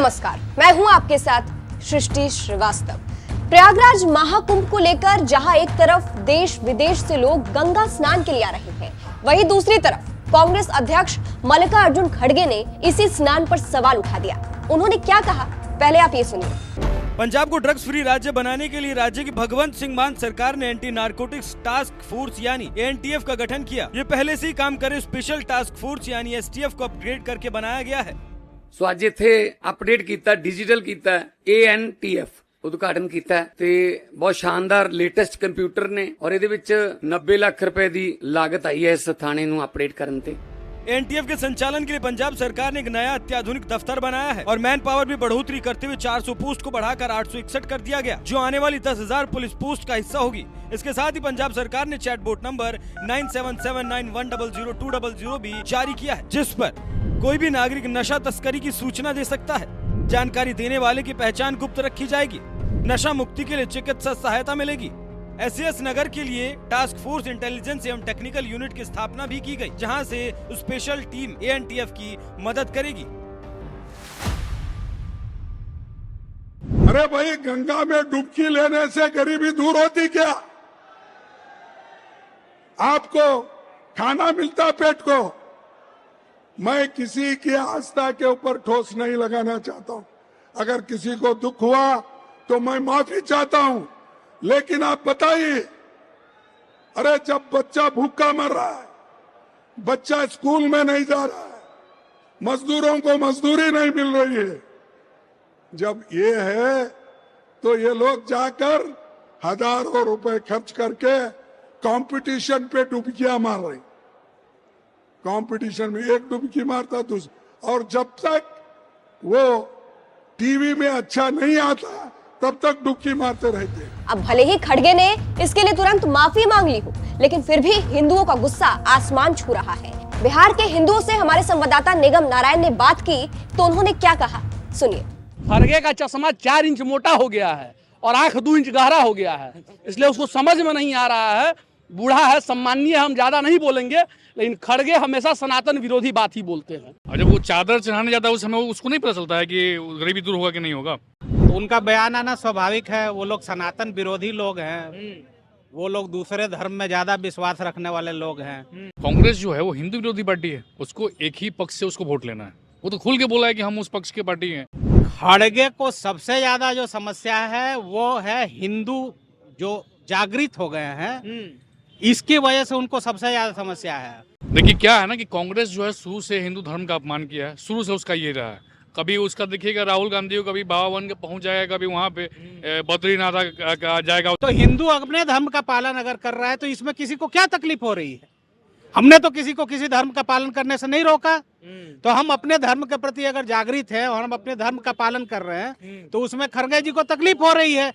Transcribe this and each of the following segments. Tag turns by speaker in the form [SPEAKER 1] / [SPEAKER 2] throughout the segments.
[SPEAKER 1] नमस्कार, मैं हूं आपके साथ सृष्टि श्रीवास्तव। प्रयागराज महाकुंभ को लेकर जहां एक तरफ देश विदेश से लोग गंगा स्नान के लिए आ रहे हैं, वहीं दूसरी तरफ कांग्रेस अध्यक्ष मल्लिकार्जुन खड़गे ने इसी स्नान पर सवाल उठा दिया। उन्होंने क्या कहा, पहले आप ये सुनिए।
[SPEAKER 2] पंजाब को ड्रग्स फ्री राज्य बनाने के लिए राज्य की भगवंत सिंह मान सरकार ने एंटी नारकोटिक्स टास्क फोर्स यानी एनटीएफ का गठन किया। ये पहले से ही काम करे स्पेशल टास्क फोर्स यानी एसटीएफ को अपग्रेड करके बनाया गया है।
[SPEAKER 3] सो ਅੱਜ ਇੱਥੇ ਅਪਡੇਟ ਕੀਤਾ, ਡਿਜੀਟਲ ਕੀਤਾ, ANTF ਉਦਘਾਟਨ ਕੀਤਾ ਤੇ ਬਹੁਤ ਸ਼ਾਨਦਾਰ ਲੇਟੈਸਟ ਕੰਪਿਊਟਰ ਨੇ ਔਰ ਇਹਦੇ ਵਿੱਚ 90 ਲੱਖ ਰੁਪਏ ਦੀ ਲਾਗਤ ਆਈ ਹੈ ਇਸ ਥਾਣੇ ਨੂੰ ਅਪਡੇਟ ਕਰਨ ਤੇ।
[SPEAKER 2] एनटीएफ के संचालन के लिए पंजाब सरकार ने एक नया अत्याधुनिक दफ्तर बनाया है और मैन पावर भी बढ़ोतरी करते हुए 400 पोस्ट को बढ़ाकर 861 कर दिया गया, जो आने वाली 10,000 पुलिस पोस्ट का हिस्सा होगी। इसके साथ ही पंजाब सरकार ने चैटबोट नंबर 9779100200 भी जारी किया है, जिस पर कोई भी नागरिक नशा तस्करी की सूचना दे सकता है। जानकारी देने वाले की पहचान गुप्त रखी जाएगी। नशा मुक्ति के लिए चिकित्सा सहायता मिलेगी। एसएस नगर के लिए टास्क फोर्स इंटेलिजेंस एवं टेक्निकल यूनिट की स्थापना भी की गई, जहां से स्पेशल टीम एएनटीएफ की मदद करेगी।
[SPEAKER 4] अरे भाई, गंगा में डुबकी लेने से गरीबी दूर होती क्या? आपको खाना मिलता पेट को। मैं किसी की आस्था के ऊपर ठोस नहीं लगाना चाहता हूं। अगर किसी को दुख हुआ तो मैं माफी चाहता हूं, लेकिन आप बताइए, अरे जब बच्चा भूखा मर रहा है, बच्चा स्कूल में नहीं जा रहा है, मजदूरों को मजदूरी नहीं मिल रही है, जब ये है तो ये लोग जाकर हजारों रुपए खर्च करके कंपटीशन पे डुबकियां मार रहे। कंपटीशन में एक डुबकी मारता दूसरा, और जब तक वो टीवी में अच्छा नहीं आता तब तक डुबकी मारते रहते।
[SPEAKER 1] अब भले ही खड़गे ने इसके लिए तुरंत माफी मांग ली हो, लेकिन फिर भी हिंदुओं का गुस्सा आसमान छू रहा है। बिहार के हिंदुओं से हमारे संवाददाता निगम नारायण ने बात की तो उन्होंने क्या कहा, सुनिए।
[SPEAKER 5] खड़गे का चश्मा 4 इंच मोटा हो गया है और आंख 2 इंच गहरा हो गया है, इसलिए उसको समझ में नहीं आ रहा है। बूढ़ा है, सम्मानीय, हम ज्यादा नहीं बोलेंगे, लेकिन खड़गे हमेशा सनातन विरोधी बात ही बोलते हैं।
[SPEAKER 6] और जब वो चादर चढ़ाने जाता है उस समय उसको नहीं पता चलता है कि गरीबी दूर होगा कि नहीं होगा।
[SPEAKER 7] तो उनका बयान आना स्वाभाविक है। वो लोग सनातन विरोधी लोग हैं, वो लोग दूसरे धर्म में ज्यादा विश्वास रखने वाले लोग हैं।
[SPEAKER 6] कांग्रेस जो है वो हिंदू विरोधी पार्टी है, उसको एक ही पक्ष से उसको वोट लेना है। वो तो खुल के बोला है कि हम उस पक्ष की पार्टी हैं।
[SPEAKER 7] खड़गे को सबसे ज्यादा जो समस्या है वो है हिंदू जो जागृत हो गए हैं, इसकी वजह से उनको सबसे ज्यादा समस्या है।
[SPEAKER 6] देखिए क्या है ना कि कांग्रेस जो है शुरू से हिंदू धर्म का अपमान किया है, शुरू से उसका ये रहा है। कभी उसका देखिएगा राहुल गांधी को कभी बाबा बन के पहुंच जाएगा, कभी वहाँ पे बद्रीनाथ जाएगा।
[SPEAKER 7] तो हिंदू अपने धर्म का पालन अगर कर रहा है तो इसमें किसी को क्या तकलीफ हो रही है? हमने तो किसी को किसी धर्म का पालन करने से नहीं रोका। तो हम अपने धर्म के प्रति अगर जागृत है और हम अपने धर्म का पालन कर रहे हैं तो उसमें खड़गे जी को तकलीफ हो रही है।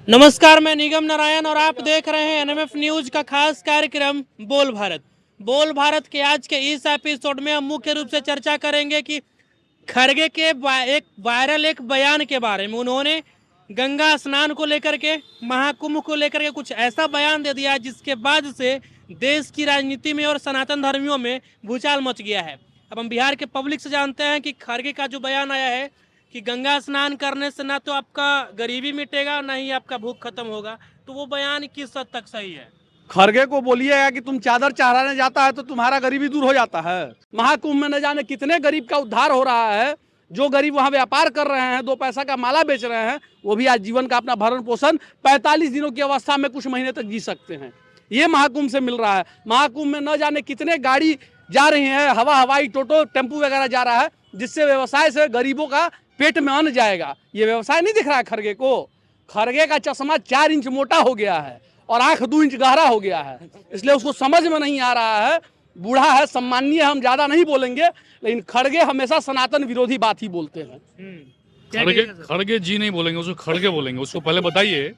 [SPEAKER 8] नमस्कार, मैं निगम नारायण और आप देख रहे हैं एनएमएफ न्यूज का खास कार्यक्रम बोल भारत। बोल भारत के आज के इस एपिसोड में हम मुख्य रूप से चर्चा करेंगे कि खड़गे के एक वायरल बयान के बारे में। उन्होंने गंगा स्नान को लेकर के, महाकुंभ को लेकर के कुछ ऐसा बयान दे दिया जिसके बाद से देश की राजनीति में और सनातन धर्मियों में भूचाल मच गया है। अब हम बिहार के पब्लिक से जानते हैं कि खड़गे का जो बयान आया है कि गंगा स्नान करने से ना तो आपका गरीबी मिटेगा ना ही आपका भूख खत्म होगा, तो वो बयान किस हद तक सही है?
[SPEAKER 5] खड़गे को बोलिएगा कि तुम चादर चढ़ाने जाता है तो तुम्हारा गरीबी दूर हो जाता है। महाकुंभ में न जाने कितने गरीब का उद्धार हो रहा है। जो गरीब वहाँ व्यापार कर रहे हैं, 2 पैसा का माला बेच रहे हैं, वो भी आज जीवन का अपना भरण पोषण 45 दिनों की अवस्था में कुछ महीने तक जी सकते हैं। ये महाकुंभ से मिल रहा है। महाकुंभ में न जाने कितने गाड़ी जा रही है, हवाई टोटो टेम्पू वगैरह जा रहा है, जिससे व्यवसाय से गरीबों का पेट में अन्न जाएगा। ये व्यवसाय नहीं दिख रहा है खड़गे को। खड़गे का चश्मा 4 इंच मोटा हो गया है और आंख 2 इंच गहरा हो गया है, इसलिए उसको समझ में नहीं आ रहा है। बूढ़ा है, सम्मानीय, हम ज्यादा नहीं बोलेंगे, लेकिन खड़गे हमेशा सनातन विरोधी बात ही बोलते हैं।
[SPEAKER 6] खड़गे जी नहीं बोलेंगे, उसको खड़गे बोलेंगे। उसको पहले बताइए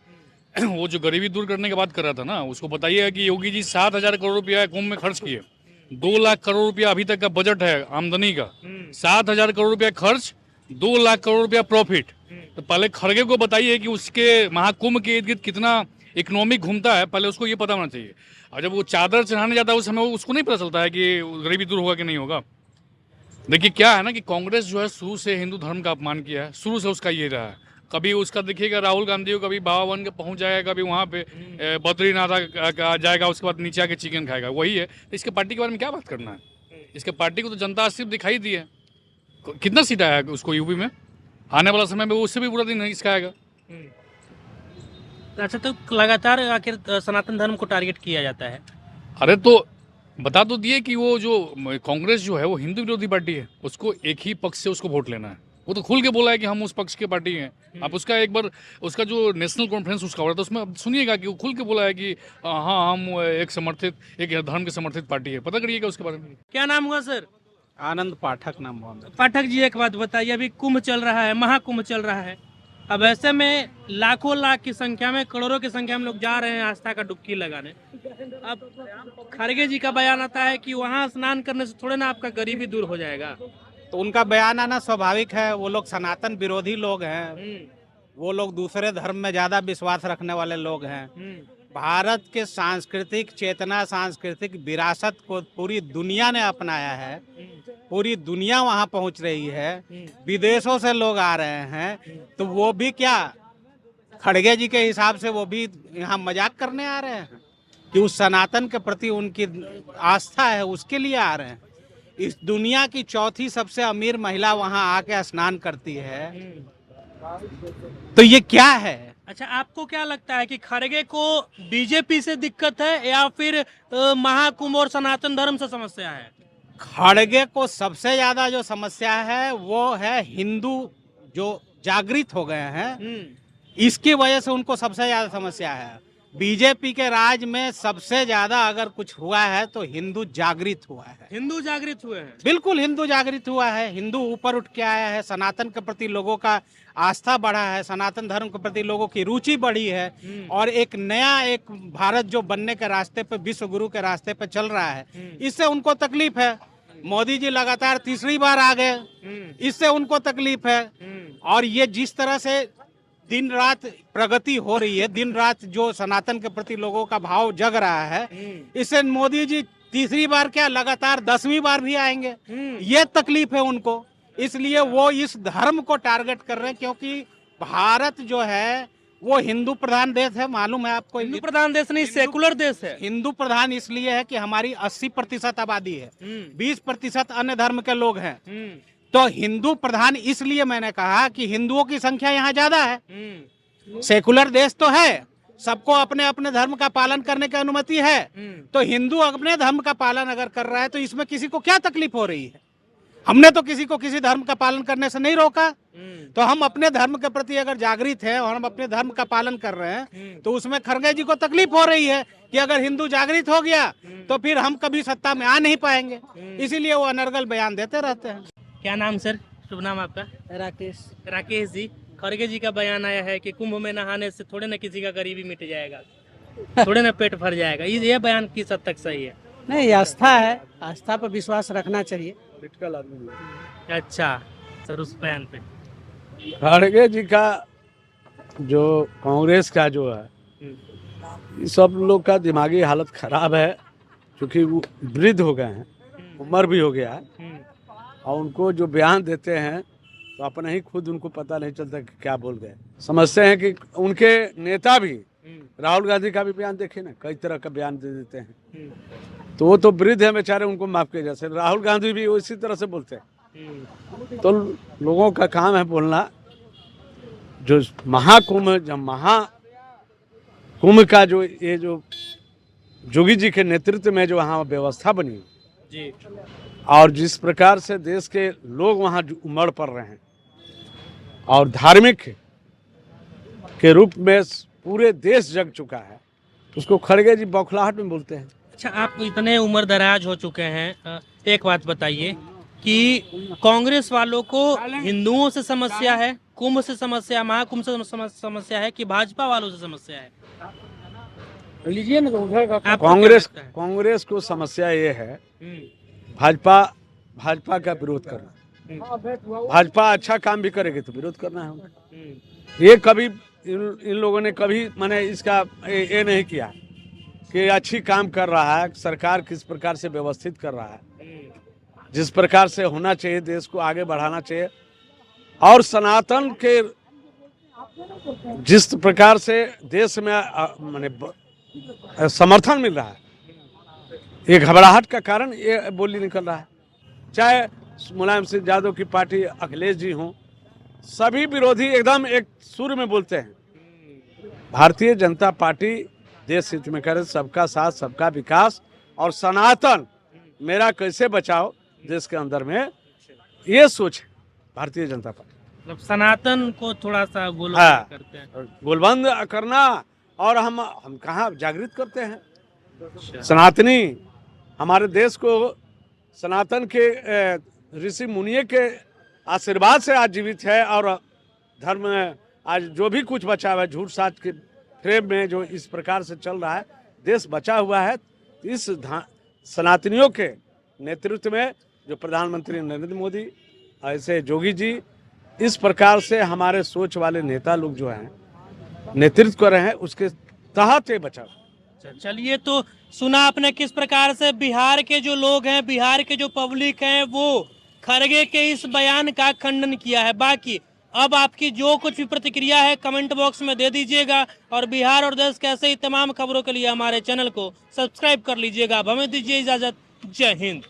[SPEAKER 6] वो जो गरीबी दूर करने की बात कर रहा था ना, उसको बताइए कि योगी जी 7,000 करोड़ रुपया कुंभ में खर्च किए। 2 लाख करोड़ रुपया अभी तक का बजट है आमदनी का। 7,000 करोड़ रुपया खर्च, 2 लाख करोड़ रुपया प्रॉफिट। तो पहले खड़गे को बताइए कि उसके महाकुंभ के इर्द गिर्द कितना इकोनॉमिक घूमता है, पहले उसको ये पता होना चाहिए। और जब वो चादर चढ़ाने जाता है उस समय उसको नहीं पता चलता है कि गरीबी दूर होगा कि नहीं होगा। देखिए क्या है ना कि कांग्रेस जो है शुरू से हिंदू धर्म का अपमान किया है, शुरू से उसका ये रहा है। कभी उसका देखिएगा राहुल गांधी को कभी बाबा बन के पहुंच जाएगा, कभी वहाँ पे बद्रीनाथ जाएगा, उसके बाद नीचे आके चिकन खाएगा, वही है। तो इसके पार्टी के बारे में क्या बात करना है? इसके पार्टी को तो जनता सिर्फ दिखाई दी है। कितना सीट आया उसको यूपी में, आने वाला समय में उससे भी बुरा दिन इसका आएगा।
[SPEAKER 8] अच्छा, तो लगातार आखिर सनातन धर्म को टारगेट किया जाता है।
[SPEAKER 6] अरे तो बता तो दिए कि वो जो कांग्रेस जो है वो हिंदू विरोधी पार्टी है, उसको एक ही पक्ष से उसको वोट लेना है। वो तो खुल के बोला है कि हम उस पक्ष के पार्टी हैं। आप उसका एक बार उसका जो नेशनल कॉन्फ्रेंस उसका हो रहा था उसमें आप सुनिएगा कि वो खुल के बोला है कि हाँ हम एक धर्म के समर्थित पार्टी है। पता करिएगा उसके बारे में।
[SPEAKER 8] क्या नाम हुआ सर?
[SPEAKER 7] आनंद पाठक नाम हुआ मेरा।
[SPEAKER 8] पाठक जी, एक बात बताइए, अभी कुंभ चल रहा है, महाकुंभ चल रहा है। अब ऐसे में लाखों लाख की संख्या में, करोड़ों की संख्या में लोग जा रहे हैं आस्था का डुबकी लगाने। अब खड़गे जी का बयान आता है कि वहाँ स्नान करने से थोड़े ना आपका गरीबी दूर हो जाएगा।
[SPEAKER 7] तो उनका बयान आना स्वाभाविक है। वो लोग सनातन विरोधी लोग हैं, वो लोग दूसरे धर्म में ज्यादा विश्वास रखने वाले लोग हैं। भारत के सांस्कृतिक चेतना, सांस्कृतिक विरासत को पूरी दुनिया ने अपनाया है, पूरी दुनिया वहां पहुंच रही है, विदेशों से लोग आ रहे हैं। तो वो भी क्या, खड़गे जी के हिसाब से वो भी यहाँ मजाक करने आ रहे हैं कि उस सनातन के प्रति उनकी आस्था है, उसके लिए आ रहे हैं। इस दुनिया की चौथी सबसे अमीर महिला वहां आके स्नान करती है, तो ये क्या है?
[SPEAKER 8] अच्छा, आपको क्या लगता है कि खड़गे को बीजेपी से दिक्कत है या फिर महाकुंभ और सनातन धर्म से समस्या है?
[SPEAKER 7] खड़गे को सबसे ज्यादा जो समस्या है वो है हिंदू जो जागृत हो गए हैं, इसकी वजह से उनको सबसे ज्यादा समस्या है। बीजेपी के राज में सबसे ज्यादा अगर कुछ हुआ है तो हिंदू जागृत हुआ है।
[SPEAKER 8] हिंदू जागृत हुए हैं,
[SPEAKER 7] बिल्कुल हिंदू जागृत हुआ है। हिंदू ऊपर उठ के आया है, सनातन के प्रति लोगों का आस्था बढ़ा है, सनातन धर्म के प्रति लोगों की रुचि बढ़ी है, और एक नया एक भारत जो बनने के रास्ते पे, विश्व गुरु के रास्ते पे चल रहा है, इससे उनको तकलीफ है। मोदी जी लगातार तीसरी बार आ गए, इससे उनको तकलीफ है। और ये जिस तरह से दिन रात प्रगति हो रही है, दिन रात जो सनातन के प्रति लोगों का भाव जग रहा है, इससे मोदी जी तीसरी बार क्या लगातार 10वीं बार भी आएंगे, ये तकलीफ है उनको। इसलिए वो इस धर्म को टारगेट कर रहे हैं, क्योंकि भारत जो है वो हिंदू प्रधान देश है। मालूम है आपको?
[SPEAKER 8] हिंदू प्रधान देश नहीं, सेकुलर देश है।
[SPEAKER 7] हिंदू प्रधान इसलिए है कि हमारी 80% आबादी है, 20% अन्य धर्म के लोग हैं। तो हिंदू प्रधान इसलिए मैंने कहा कि हिंदुओं की संख्या यहाँ ज्यादा है। सेकुलर देश तो है, सबको अपने अपने धर्म का पालन करने की अनुमति है। तो हिंदू अपने धर्म का पालन अगर कर रहा है तो इसमें किसी को क्या तकलीफ हो रही है? हमने तो किसी को किसी धर्म का पालन करने से नहीं रोका। तो हम अपने धर्म के प्रति अगर जागृत हैं और हम अपने धर्म का पालन कर रहे हैं, तो उसमें खड़गे जी को तकलीफ हो रही है कि अगर हिंदू जागृत हो गया तो फिर हम कभी सत्ता में आ नहीं पाएंगे। इसीलिए वो अनर्गल बयान देते रहते हैं।
[SPEAKER 8] क्या नाम सर? शुभ नाम आपका?
[SPEAKER 9] राकेश।
[SPEAKER 8] राकेश जी, खड़गे जी का बयान आया है कि कुंभ में नहाने से थोड़े ना किसी का गरीबी मिट जाएगा, थोड़े ना पेट भर जाएगा। ये बयान किस हद तक सही है?
[SPEAKER 9] नहीं, आस्था है, आस्था पर विश्वास रखना चाहिए।
[SPEAKER 8] अच्छा सर, उस बयान पे
[SPEAKER 10] खड़गे जी का जो कांग्रेस का जो है, ये सब लोग का दिमागी हालत खराब है, क्योंकि वो वृद्ध हो गए हैं, उम्र भी हो गया है, और उनको जो बयान देते हैं तो अपने ही खुद उनको पता नहीं चलता कि क्या बोल गए। समझते हैं कि उनके नेता भी, राहुल गांधी का भी बयान देखे ना, कई तरह का बयान दे देते हैं। तो वो तो वृद्ध है बेचारे, उनको माफ किया जैसे राहुल गांधी भी उसी तरह से बोलते हैं। तो लोगों का काम है बोलना। जो महाकुंभ, जब महाकुंभ का जो ये जो जोगी जी के नेतृत्व में जो वहाँ व्यवस्था बनी
[SPEAKER 8] जी,
[SPEAKER 10] और जिस प्रकार से देश के लोग वहाँ उमड़ पड़ रहे हैं, और धार्मिक के रूप में पूरे देश जग चुका है, उसको खड़गे जी बौखलाहट में बोलते हैं।
[SPEAKER 8] अच्छा, आप इतने उम्र दराज हो चुके हैं, एक बात बताइए कि कांग्रेस वालों को हिंदुओं से समस्या है, कुंभ से समस्या, महाकुंभ से समस्या है, कि भाजपा वालों से समस्या है?
[SPEAKER 9] लीजिए ना,
[SPEAKER 10] कांग्रेस को समस्या ये है भाजपा का विरोध करना। भाजपा अच्छा काम भी करेगी तो विरोध करना है। ये कभी इन लोगों ने कभी मैंने इसका ये नहीं किया कि अच्छी काम कर रहा है, सरकार किस प्रकार से व्यवस्थित कर रहा है, जिस प्रकार से होना चाहिए, देश को आगे बढ़ाना चाहिए। और सनातन के जिस प्रकार से देश में माने समर्थन मिल रहा है, ये घबराहट का कारण ये बोली निकल रहा है। चाहे मुलायम सिंह यादव की पार्टी अखिलेश जी हों, सभी विरोधी एकदम एक सुर में बोलते हैं, भारतीय जनता पार्टी देश हित में करे, सबका साथ सबका विकास और सनातन मेरा कैसे बचाओ देश के अंदर में, ये सोच है भारतीय जनता पार्टी।
[SPEAKER 8] मतलब सनातन को थोड़ा सा
[SPEAKER 10] हाँ,
[SPEAKER 8] करते हैं,
[SPEAKER 10] गोलबंद करना। और हम कहाँ जागृत करते हैं सनातनी, हमारे देश को सनातन के ऋषि मुनियों के आशीर्वाद से आज जीवित है। और धर्म आज जो भी कुछ बचा हुआ है, झूठ साच के फ्रेम में जो इस प्रकार से चल रहा है, देश बचा हुआ है इस सनातनियों के नेतृत्व में, जो प्रधानमंत्री नरेंद्र मोदी, ऐसे जोगी जी, इस प्रकार से हमारे सोच वाले नेता लोग जो हैं नेतृत्व कर रहे हैं, उसके तहत ये बचा।
[SPEAKER 8] चलिए, तो सुना आपने किस प्रकार से बिहार के जो लोग हैं, बिहार के जो पब्लिक हैं, वो खड़गे के इस बयान का खंडन किया है। बाकी अब आपकी जो कुछ भी प्रतिक्रिया है कमेंट बॉक्स में दे दीजिएगा, और बिहार और देश के ऐसे ही तमाम खबरों के लिए हमारे चैनल को सब्सक्राइब कर लीजिएगा। अब हमें दीजिए इजाजत। जय हिंद।